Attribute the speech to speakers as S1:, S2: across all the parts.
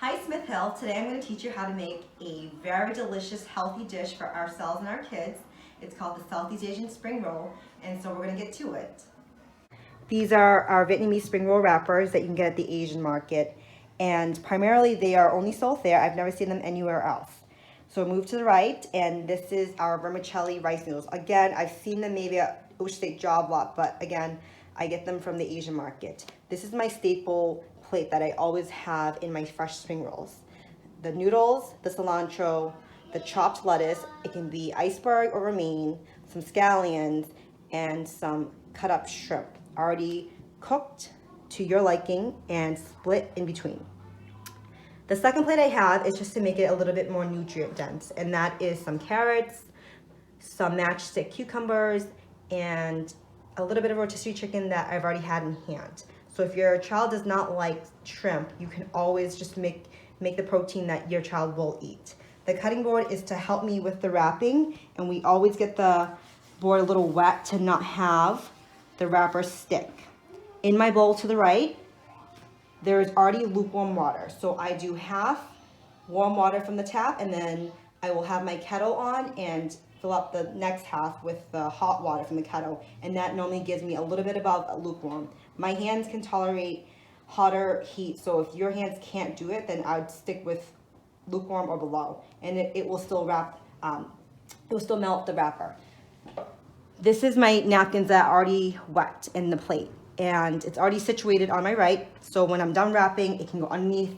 S1: Hi Smith Hill. Today I'm going to teach you how to make a very delicious, healthy dish for ourselves and our kids. It's called the Southeast Asian Spring Roll, and so we're going to get to it. These are our Vietnamese spring roll wrappers that you can get at the Asian market, and primarily they are only sold there. I've never seen them anywhere else. So move to the right, and this is our vermicelli rice noodles. Again, I've seen them maybe at Ocean State Job Lot, but again, I get them from the Asian market. This is my staple plate that I always have in my fresh spring rolls. The noodles, the cilantro, the chopped lettuce, it can be iceberg or romaine, some scallions, and some cut up shrimp, already cooked to your liking and split in between. The second plate I have is just to make it a little bit more nutrient dense, and that is some carrots, some matchstick cucumbers, and a little bit of rotisserie chicken that I've already had in hand. So if your child does not like shrimp, you can always just make the protein that your child will eat. The cutting board is to help me with the wrapping, and we always get the board a little wet to not have the wrapper stick. In my bowl to the right, there is already lukewarm water. So I do half warm water from the tap, and then I will have my kettle on and fill up the next half with the hot water from the kettle. And that normally gives me a little bit above lukewarm. My hands can tolerate hotter heat, so if your hands can't do it, then I'd stick with lukewarm or below, and it will still wrap, it will still melt the wrapper. This is my napkins that are already wet in the plate, and it's already situated on my right, so when I'm done wrapping, it can go underneath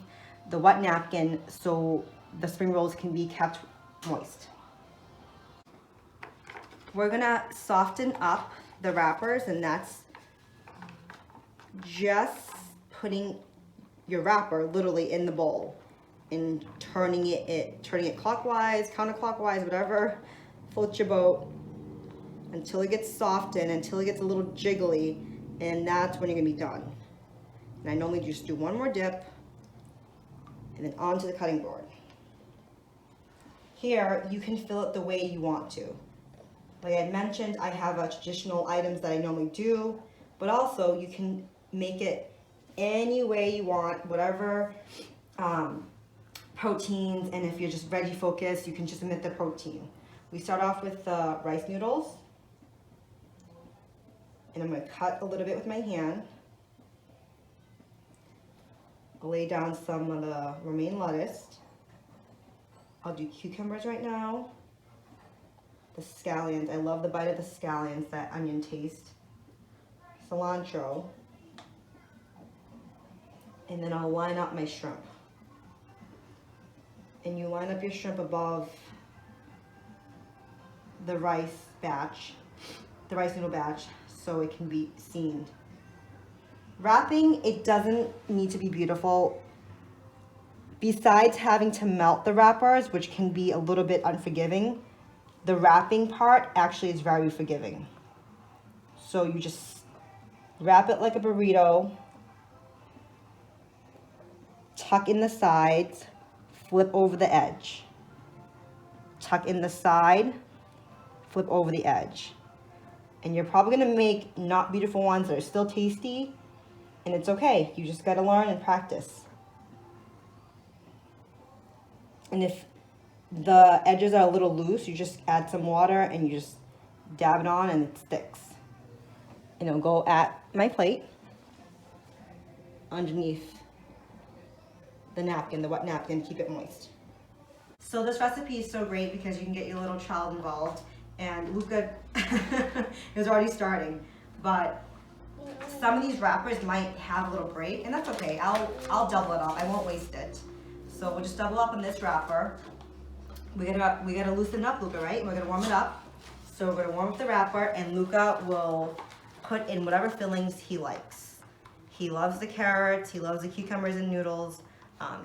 S1: the wet napkin so the spring rolls can be kept moist. We're gonna soften up the wrappers, and that's just putting your wrapper literally in the bowl and turning it clockwise, counterclockwise, whatever floats your boat, until it gets softened, until it gets a little jiggly, and that's when you're gonna be done. And I normally just do one more dip and then onto the cutting board. Here, you can fill it the way you want to. Like I mentioned, I have traditional items that I normally do, but also you can make it any way you want, whatever proteins, and if you're just veggie focused, you can just omit the protein. We start off with the rice noodles, and I'm going to cut a little bit with my hand. I'll lay down some of the romaine lettuce. I'll do cucumbers right now. The scallions, I love the bite of the scallions, that onion taste. Cilantro. And then I'll line up my shrimp. And you line up your shrimp above the rice batch, the rice noodle batch, so it can be seen. Wrapping, it doesn't need to be beautiful. Besides having to melt the wrappers, which can be a little bit unforgiving, the wrapping part actually is very forgiving. So you just wrap it like a burrito, tuck in the sides, flip over the edge. Tuck in the side, flip over the edge. And you're probably gonna make not beautiful ones that are still tasty, and it's okay. You just gotta learn and practice. And if the edges are a little loose, you just add some water and you just dab it on and it sticks. And it'll go at my plate underneath the napkin, the wet napkin, to keep it moist. So this recipe is so great because you can get your little child involved, and Luca is already starting, but some of these wrappers might have a little break, and that's okay. I'll double it up. I won't waste it. So we'll just double up on this wrapper. We gotta loosen it up, Luca, right? We're gonna warm it up. So we're gonna warm up the wrapper, and Luca will put in whatever fillings he likes. He loves the carrots, he loves the cucumbers and noodles.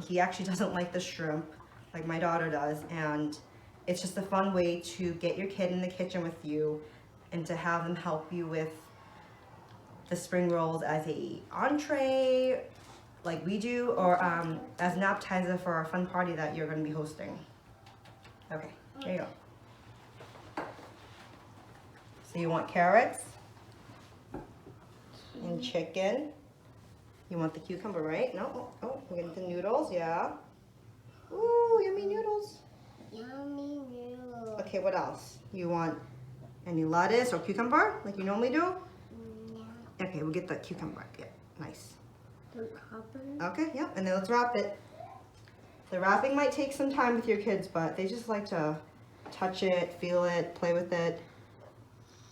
S1: He actually doesn't like the shrimp, like my daughter does, and it's just a fun way to get your kid in the kitchen with you and to have them help you with the spring rolls as a entree, like we do, or as an appetizer for a fun party that you're gonna be hosting. Okay, there you go. So you want carrots and chicken. You want the cucumber, right? No, oh, we're getting the noodles, yeah. Ooh, yummy noodles.
S2: Yummy noodles.
S1: Okay, what else? You want any lettuce or cucumber like you normally do?
S2: Yeah.
S1: Okay, we'll get the cucumber. Yeah, nice.
S2: The copper.
S1: Okay, yeah, and then let's wrap it. The wrapping might take some time with your kids, but they just like to touch it, feel it, play with it,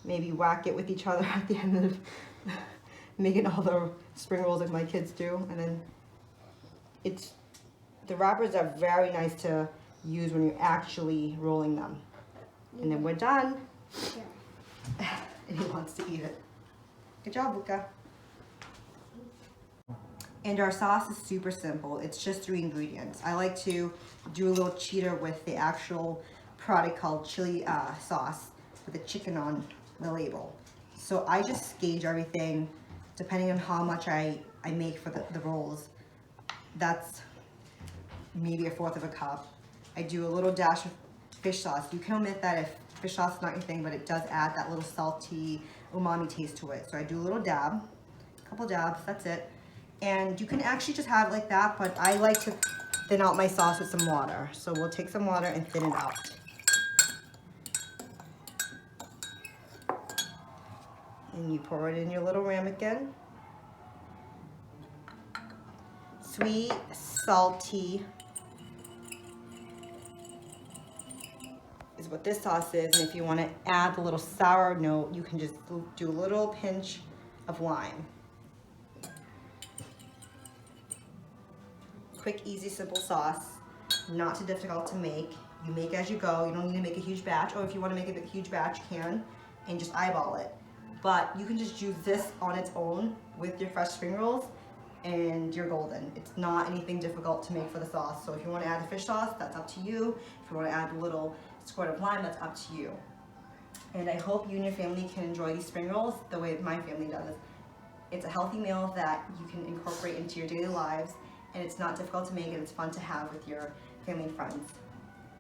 S1: maybe whack it with each other at the end of making all the spring rolls like my kids do. And then the wrappers are very nice to use when you're actually rolling them. And then we're done.
S2: Yeah.
S1: And he wants to eat it. Good job, Luca. And our sauce is super simple. It's just 3 ingredients. I like to do a little cheater with the actual product called chili sauce with the chicken on the label. So I just gauge everything depending on how much I make for the rolls. That's maybe 1/4 of a cup. I do a little dash of fish sauce. You can omit that if fish sauce is not your thing, but it does add that little salty umami taste to it. So I do a little dab, a couple dabs, that's it. And you can actually just have it like that, but I like to thin out my sauce with some water. So we'll take some water and thin it out. And you pour it in your little ramekin. Sweet, salty is what this sauce is. And if you want to add a little sour note, you can just do a little pinch of lime. Quick, easy, simple sauce. Not too difficult to make. You make as you go. You don't need to make a huge batch. Or if you want to make a huge batch, you can. And just eyeball it. But you can just use this on its own with your fresh spring rolls and you're golden. It's not anything difficult to make for the sauce. So if you want to add the fish sauce, that's up to you. If you want to add a little squirt of lime, that's up to you. And I hope you and your family can enjoy these spring rolls the way my family does. It's a healthy meal that you can incorporate into your daily lives, and it's not difficult to make, and it's fun to have with your family and friends.